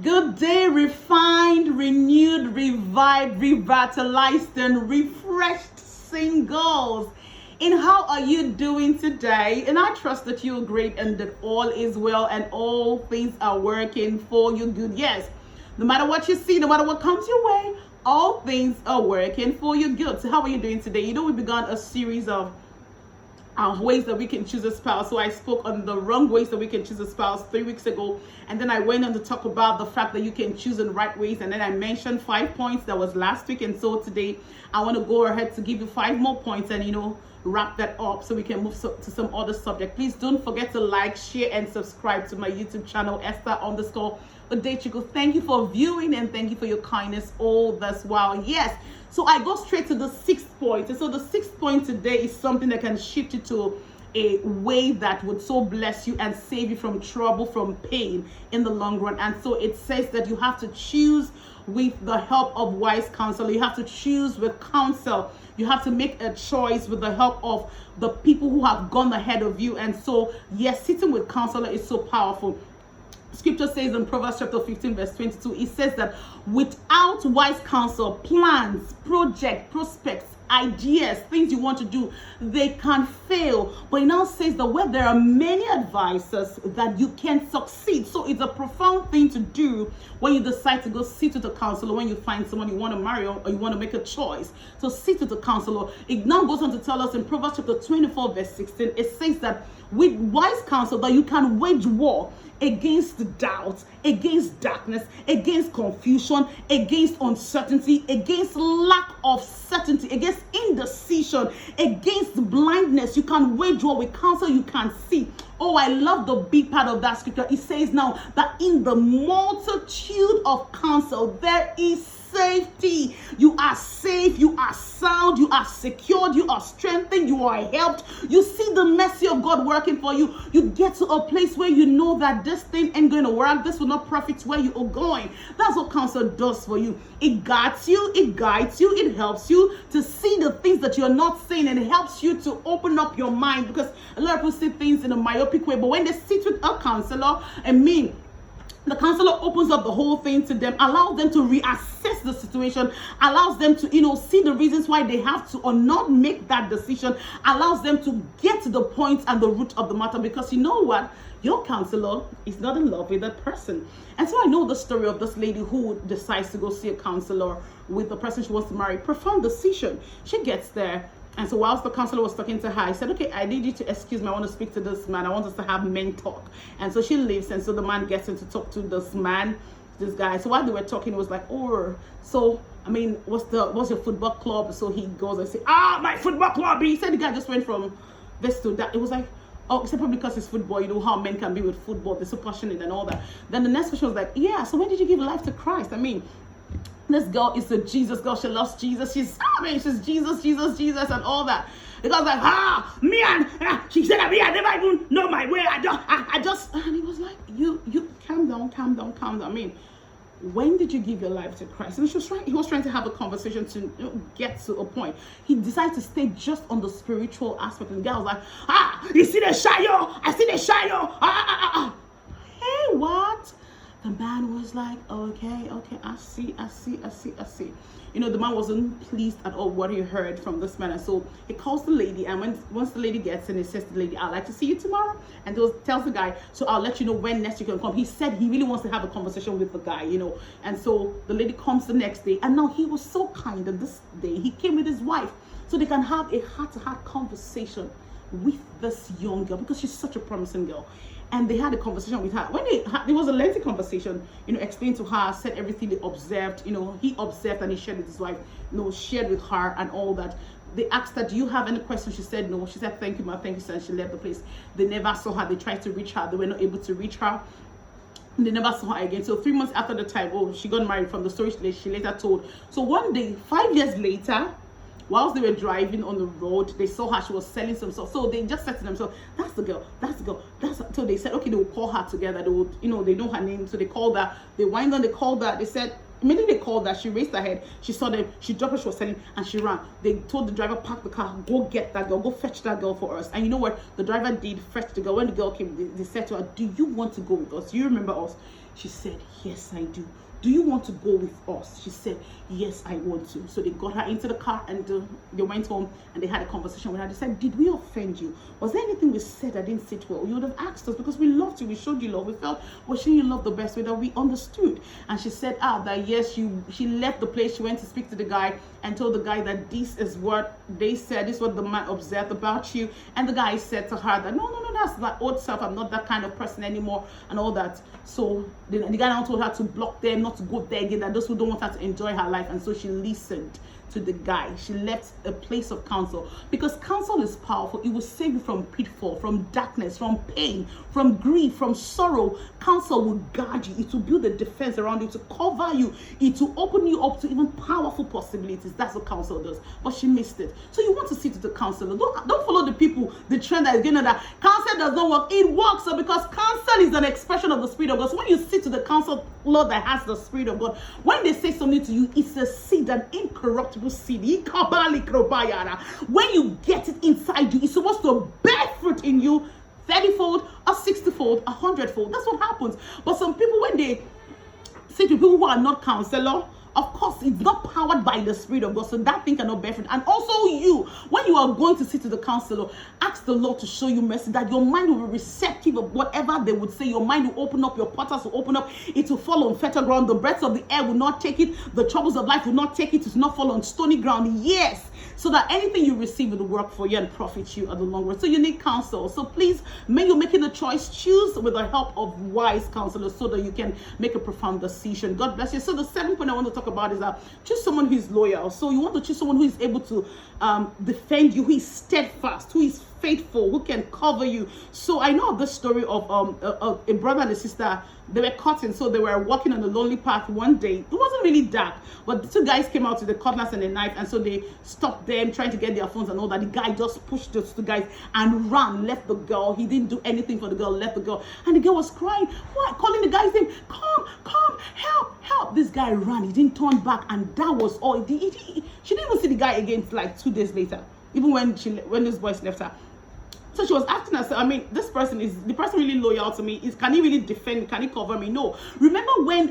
Good day, refined, renewed, revived, revitalized, and refreshed singles. And how are you doing today? And I trust that you're great and that all is well and all things are working for your good. Yes, no matter what you see, no matter what comes your way, all things are working for your good. So how are you doing today? You know, we began a series of ways that we can choose a spouse. So I spoke on the wrong ways that we can choose a spouse 3 weeks ago, and then I went on to talk about the fact that you can choose in the right ways, and then I mentioned 5 points. That was last week, and so today I want to go ahead to give you 5 more points and wrap that up so we can move to some other subject. Please don't forget to like, share, and subscribe to my YouTube channel, Esther_Odechukwu. Thank you for viewing and thank you for your kindness all this while. Yes, so I go straight to the 6th point. And so the 6th point today is something that can shift you to a way that would so bless you and save you from trouble, from pain in the long run. And so it says that you have to choose with the help of wise counsel. You have to choose with counsel. You have to make a choice with the help of the people who have gone ahead of you. And so, yes, sitting with counselor is so powerful. Scripture says in Proverbs chapter 15 verse 22, it says that without wise counsel, plans, projects, prospects, ideas, things you want to do, they can fail. But it now says that where there are many advisors, that you can succeed. So it's a profound thing to do when you decide to go sit with a counselor, when you find someone you want to marry or you want to make a choice. So sit with a counselor. It now goes on to tell us in Proverbs chapter 24 verse 16, it says that with wise counsel that you can wage war against doubt, against darkness, against confusion, against uncertainty, against lack of certainty, against indecision, against blindness. You can wage war with counsel you can see. Oh, I love the big part of that scripture. It says now that in the multitude of counsel there is safety. You are safe, you are sound, you are secured, you are strengthened, you are helped. You see the mercy of God working for you. You get to a place where you know that this thing ain't going to work. This will not profit where you are going. That's what counsel does for you. It guides you, it guides you, it helps you to see the things that you're not seeing, and it helps you to open up your mind, because a lot of people see things in a myopic way. But when they sit with a counselor, the counselor opens up the whole thing to them, allows them to reassess the situation, allows them to, see the reasons why they have to or not make that decision, allows them to get to the point and the root of the matter, because you know what? Your counselor is not in love with that person. And so I know the story of this lady who decides to go see a counselor with the person she wants to marry. Profound decision. She gets there. And so whilst the counselor was talking to her, I said, okay, I need you to excuse me. I want to speak to this man. I want us to have men talk. And so she leaves. And so the man gets in to talk to this man, this guy. So while they were talking, it was like, what's your football club? So he goes and says, my football club. He said the guy just went from this to that. It was like, oh, except probably because it's football, you know how men can be with football. They're so passionate and all that. Then the next question was like, yeah, so when did you give life to Christ? This girl is a Jesus girl. She loves Jesus. She's Jesus, Jesus, and all that. The girl's like, she said, I never even know my way. I just, and he was like, you calm down. When did you give your life to Christ? And he was trying to have a conversation to get to a point. He decided to stay just on the spiritual aspect. And the guy was like, you see the shayo? I see the shayo. Hey, what? The man was like, okay, I see. The man wasn't pleased at all what he heard from this man. And so he calls the lady, and once the lady gets in, he says to the lady, I'd like to see you tomorrow. And tells the guy, so I'll let you know when next you can come. He said he really wants to have a conversation with the guy, And so the lady comes the next day, and now he was so kind that this day he came with his wife so they can have a heart-to-heart conversation with this young girl, because she's such a promising girl. And they had a conversation with her. When it was a lengthy conversation, explained to her, said everything they observed, he observed and he shared with his wife, shared with her and all that. They asked her, do you have any questions? She said no. She said, thank you, ma, thank you, sir. And she left the place. They never saw her. They tried to reach her. They were not able to reach her. They never saw her again. So 3 months after the time, she got married, from the story she later told. So one day, 5 years later, whilst they were driving on the road, they saw her. She was selling some stuff. So they just said to themselves, that's the girl. So they said, okay, they will call her together. They would, they know her name. So they called her. They wind on, they called her. They said, immediately they called her, she raised her head. She saw them. She dropped what she was selling and she ran. They told the driver, park the car, go get that girl, go fetch that girl for us. And you know what? The driver did fetch the girl. When the girl came, they said to her, do you want to go with us? Do you remember us? She said, yes, I do. Do you want to go with us? She said, yes, I want to. So they got her into the car and they went home and they had a conversation with her. They said, did we offend you? Was there anything we said that didn't sit well? You would have asked us because we loved you. We showed you love. We felt we're showing you love the best way that we understood. And she said, that yes, she left the place. She went to speak to the guy and told the guy that this is what they said. This is what the man observed about you. And the guy said to her that, no, that's my old self. I'm not that kind of person anymore and all that. So the guy now told her to block them, not to go there again, that those who don't want her to enjoy her life. And so she listened to the guy. She left a place of counsel, because counsel is powerful. It will save you from pitfall, from darkness, from pain, from grief, from sorrow. Counsel will guard you. It will build a defense around you, to cover you. It will open you up to even powerful possibilities. That's what counsel does. But she missed it. So you want to sit with the counselor. Don't follow the people, the trend that is going on that counsel does not work. It works. So because counsel is an expression of the Spirit of God. So when you sit to the counselor that has the Spirit of God, when they say something to you, it's a seed, an incorruptible seed. When you get it inside you, it's supposed to bear fruit in you 30-fold, or 60-fold, 100-fold. That's what happens. But some people, when they sit with people who are not counselor, of course, it's not powered by the Spirit of God, so that thing cannot bear fruit. And also you, when you are going to sit to the counselor, ask the Lord to show you mercy, that your mind will be receptive of whatever they would say. Your mind will open up, your portals will open up, it will fall on fertile ground. The breath of the air will not take it, the troubles of life will not take it, it will not fall on stony ground. Yes, so that anything you receive will work for you and profit you at the long run. So you need counsel. So please, when you're making a choice, choose with the help of wise counselors, so that you can make a profound decision. God bless you. So the seventh point I want to talk about is that choose someone who is loyal. So you want to choose someone who is able to defend you, who is steadfast, who is faithful, who can cover you. So I know this story of a brother and a sister. They were cutting, so they were walking on a lonely path one day. It wasn't really dark, but the two guys came out with a cutlass and a knife, and so they stopped them, trying to get their phones and all that. The guy just pushed those two guys and ran, left the girl. He didn't do anything for the girl, left the girl, and the girl was crying, what, calling the guy's name, come, help. This guy ran, he didn't turn back, and that was all. She didn't even see the guy again for like 2 days later, even when this boys left her. So she was asking herself, I mean, is the person really loyal to me? Can he really defend? Can he cover me? No. Remember when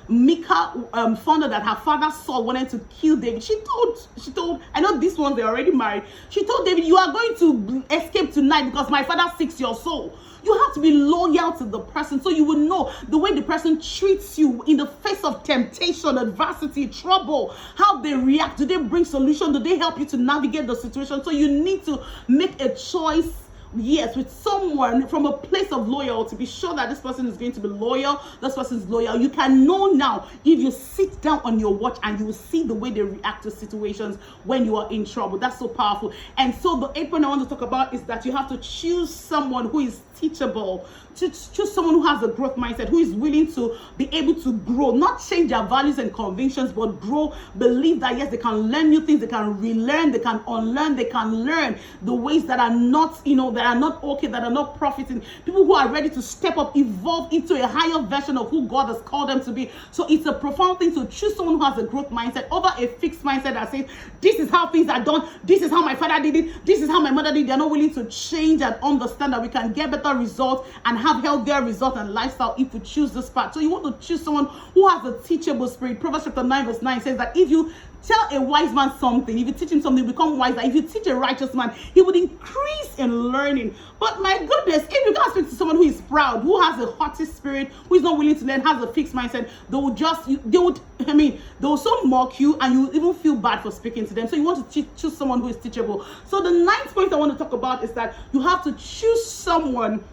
Michal found out that her father Saul wanted to kill David? She told, I know these ones, they're already married. She told David, you are going to escape tonight because my father seeks your soul. You have to be loyal to the person, so you will know the way the person treats you in the face of temptation, adversity, trouble, how they react. Do they bring solution? Do they help you to navigate the situation? So you need to make a choice, yes, with someone from a place of loyalty. Be sure that this person is going to be loyal. This person is loyal. You can know now if you sit down on your watch, and you will see the way they react to situations when you are in trouble. That's so powerful. And so the 8th point I want to talk about is that you have to choose someone who is teachable, to choose someone who has a growth mindset, who is willing to be able to grow, not change their values and convictions, but grow, believe that yes, they can learn new things, they can relearn, they can unlearn, they can learn the ways that are not, that are not okay, that are not profiting. People who are ready to step up, evolve into a higher version of who God has called them to be. So it's a profound thing to choose someone who has a growth mindset over a fixed mindset that says, this is how things are done, this is how my father did it, this is how my mother did it. They're not willing to change and understand that we can get better results and have healthier results and lifestyle if we choose this path. So you want to choose someone who has a teachable spirit. Proverbs chapter 9 verse 9 says that if you tell a wise man something, if you teach him something, become wiser. If you teach a righteous man, he would increase in learning. But my goodness, if you can't speak to someone who is proud, who has a haughty spirit, who is not willing to learn, has a fixed mindset, they will so mock you, and you even feel bad for speaking to them. So you want to choose someone who is teachable. So the 9th point I want to talk about is that you have to choose someone.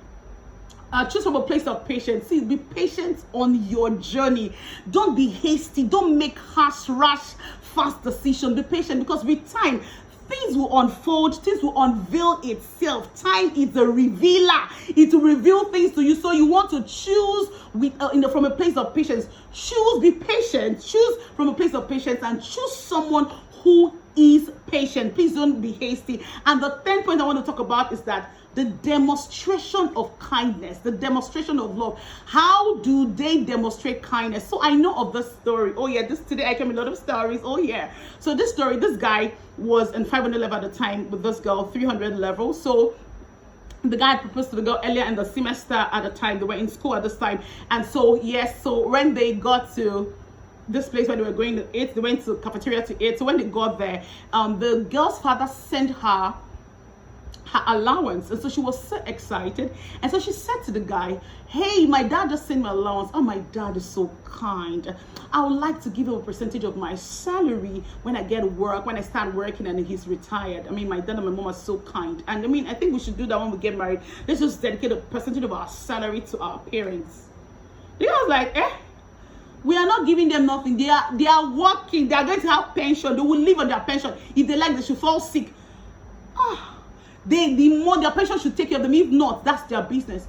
Choose from a place of patience. See, be patient on your journey. Don't be hasty. Don't make rash, fast decisions. Be patient, because with time, things will unfold, things will unveil itself. Time is a revealer. It will reveal things to you. So you want to choose with from a place of patience. Be patient. Choose from a place of patience, and choose someone who is patient. Please don't be hasty. And the 10th point I want to talk about is that the demonstration of kindness, the demonstration of love. How do they demonstrate kindness? So I know of this story. Oh yeah, today I came with a lot of stories. Oh yeah. So this story, this guy was in 500 level at the time with this girl, 300 level. So the guy proposed to the girl earlier in the semester at the time. They were in school at this time. And so, yes, so when they got to this place where they were going to eat, they went to cafeteria to eat. So when they got there, the girl's father sent her allowance, and so she was so excited. And so she said to the guy, hey, my dad just sent me allowance. Oh, my dad is so kind. I would like to give him a percentage of my salary when I get work, when I start working and he's retired. I mean, my dad and my mom are so kind. And I mean, I think we should do that when we get married. Let's just dedicate a percentage of our salary to our parents. The guy was like, we are not giving them nothing. They are working. They are going to have pension. They will live on their pension. If they like, they should fall sick. The more their pension should take care of them. If not, that's their business.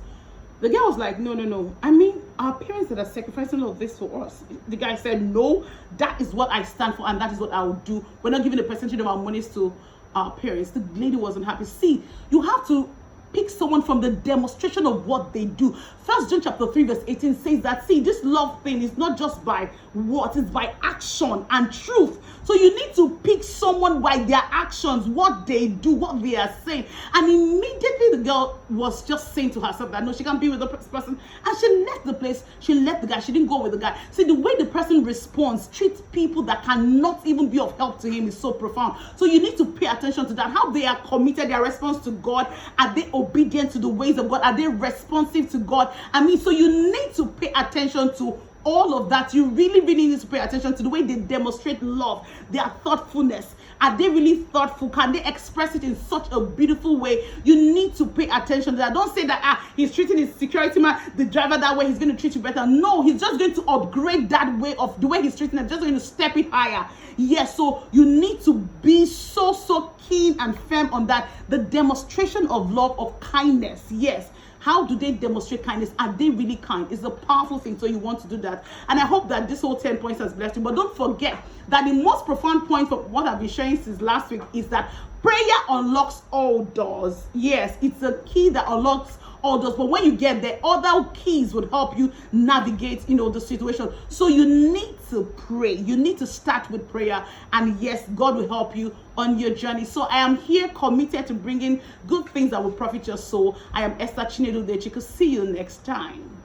The girl was like, no. I mean, our parents that are sacrificing all of this for us. The guy said, no, that is what I stand for, and that is what I will do. We're not giving a percentage of our monies to our parents. The lady wasn't happy. See, you have to pick someone from the demonstration of what they do. First John chapter 3 verse 18 says that, see, this love thing is not just by what, it's by action and truth. So you need to pick someone by their actions, what they do, what they are saying. And immediately the girl was just saying to herself that no, she can't be with the person. And she left the place. She left the guy. She didn't go with the guy. See, the way the person responds, treats people that cannot even be of help to him is so profound. So you need to pay attention to that. How they are committed, their response to God. Are they obedient to the ways of God? Are they responsive to God? I mean, so you need to pay attention to all of that. You really need to pay attention to the way they demonstrate love, their thoughtfulness. Are they really thoughtful? Can they express it in such a beautiful way? You need to pay attention to that. Don't say that he's treating his security man, the driver, that way, he's going to treat you better. No, he's just going to upgrade that way of the way he's treating them, just going to step it higher. Yes, so you need to be so keen and firm on that. The demonstration of love, of kindness. Yes. How do they demonstrate kindness? Are they really kind? It's a powerful thing, so you want to do that. And I hope that this whole 10 points has blessed you. But don't forget that the most profound point of what I've been sharing since last week is that prayer unlocks all doors. Yes, it's a key that unlocks all doors. But when you get there, other keys would help you navigate, the situation. So you need to pray. You need to start with prayer. And yes, God will help you on your journey. So I am here committed to bringing good things that will profit your soul. I am Esther Chinedu Dechiko. See you next time.